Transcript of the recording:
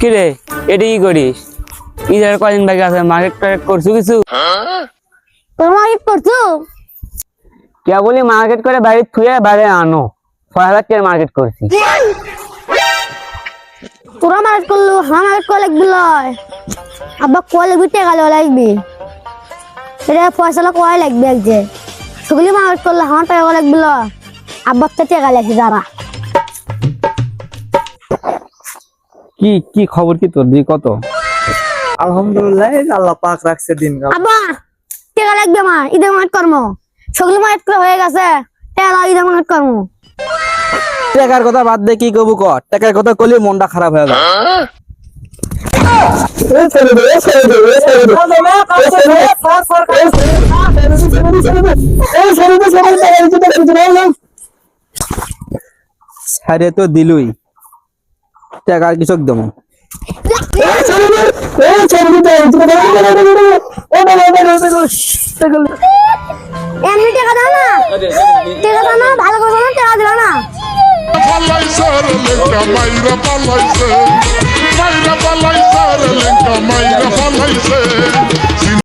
কি রে এটা কি করিস? ঈদের কদিন বাকি আছে, মার্কেট টার্কেট করছো কিছু? তোর মার্কেট করছো? কে বলি মার্কেট করে বাড়ি থুয়ে বাইরে আনো, 6,000 টাকার মার্কেট করছি। তোরা মার্কেট করলো, হ্যাঁ মার্কেট করে লাগবি লয়। আব্বা কয় লাগবি, টেকা লয় লাগবি। এটা পয়সা কয় লাগবে এক যে সবগুলি মার্কেট করলে হ্যাঁ টাকা লাগবি লয়। আব্বার তো টেকা লাগছে যারা। কি কি খবর কি তোর দিকে কত? আলহামদুলিল্লাহ, আল্লাহ পাক রাখছে দিনকাল। আব্বা টেকা লাগবে আমার, ঈদের মার্কেট কর্ম সবগুলি মার্কেট করে হয়ে গেছে, টেকা লাগে ঈদের মার্কেট কর্ম। টাকার কথা বাদ দে, কি কবু কর। টাকার কথা কইলে মনটা খারাপ হয়ে যায়। ছাড়ে তো দিলুই, টাকার কৃষক দম। এমনি টেকা দাও না, টেকা দাও না, ভালো করে না, টেকা দিল না। Pallaise, lenka mayra pallaise, mayra pallaise, lenka mayra pallaise.